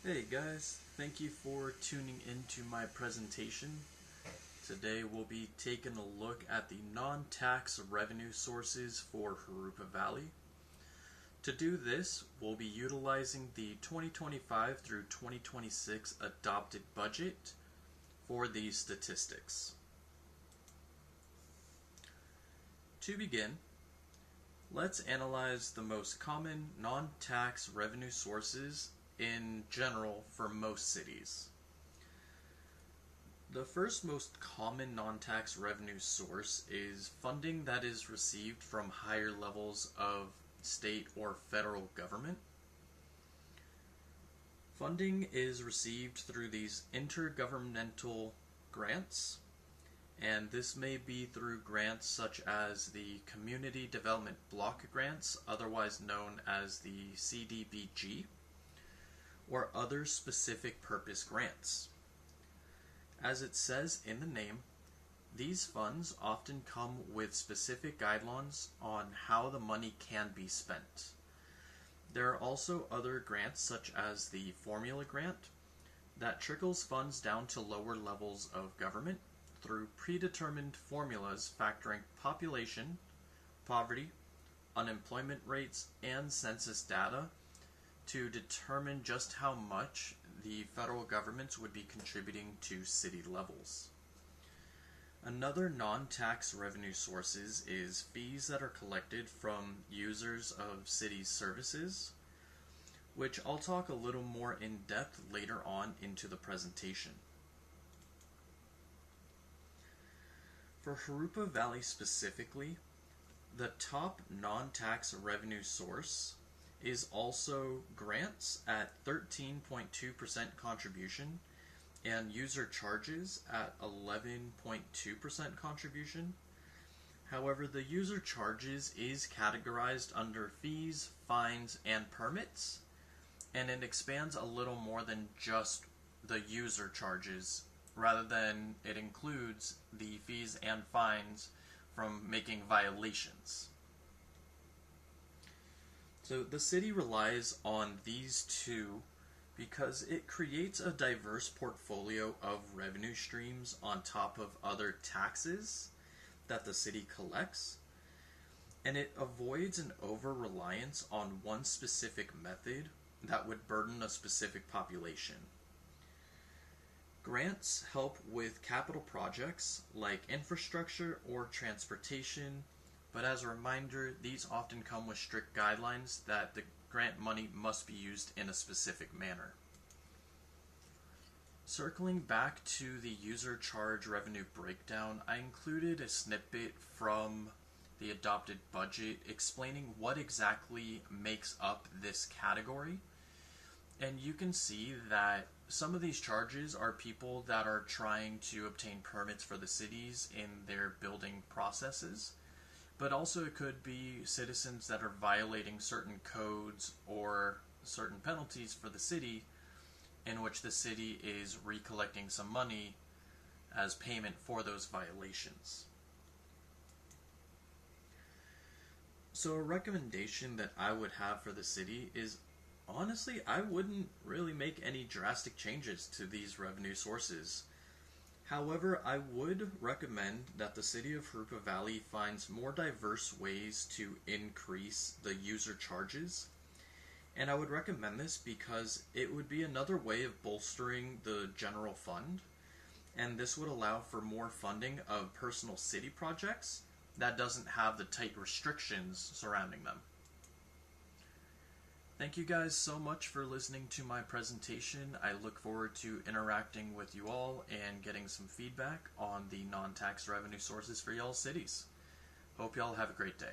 Hey guys, thank you for tuning into my presentation. Today we'll be taking a look at the non-tax revenue sources for Jurupa Valley. To do this, we'll be utilizing the 2025 through 2026 adopted budget for these statistics. To begin, let's analyze the most common non-tax revenue sources in general for most cities. The first most common non-tax revenue source is funding that is received from higher levels of state or federal government. Funding is received through these intergovernmental grants, and this may be through grants such as the Community Development Block Grants, otherwise known as the CDBG, or other specific purpose grants. As it says in the name, these funds often come with specific guidelines on how the money can be spent. There are also other grants such as the Formula Grant that trickles funds down to lower levels of government through predetermined formulas factoring population, poverty, unemployment rates, and census data to determine just how much the federal governments would be contributing to city levels. Another non-tax revenue sources is fees that are collected from users of city services, which I'll talk a little more in depth later on into the presentation. For Jurupa Valley specifically, the top non-tax revenue source is also grants at 13.2% contribution and user charges at 11.2% contribution. However, the user charges is categorized under fees, fines, and permits, and it expands a little more than just the user charges, rather than it includes the fees and fines from making violations. So the city relies on these two because it creates a diverse portfolio of revenue streams on top of other taxes that the city collects, and it avoids an over-reliance on one specific method that would burden a specific population. Grants help with capital projects like infrastructure or transportation, but as a reminder, these often come with strict guidelines that the grant money must be used in a specific manner. Circling back to the user charge revenue breakdown, I included a snippet from the adopted budget explaining what exactly makes up this category. And you can see that some of these charges are people that are trying to obtain permits for the cities in their building processes. But also it could be citizens that are violating certain codes or certain penalties for the city, in which the city is recollecting some money as payment for those violations. So a recommendation that I would have for the city is, honestly, I wouldn't really make any drastic changes to these revenue sources. However, I would recommend that the city of Jurupa Valley finds more diverse ways to increase the user charges. And I would recommend this because it would be another way of bolstering the general fund, and this would allow for more funding of personal city projects that doesn't have the tight restrictions surrounding them. Thank you guys so much for listening to my presentation. I look forward to interacting with you all and getting some feedback on the non-tax revenue sources for y'all cities. Hope y'all have a great day.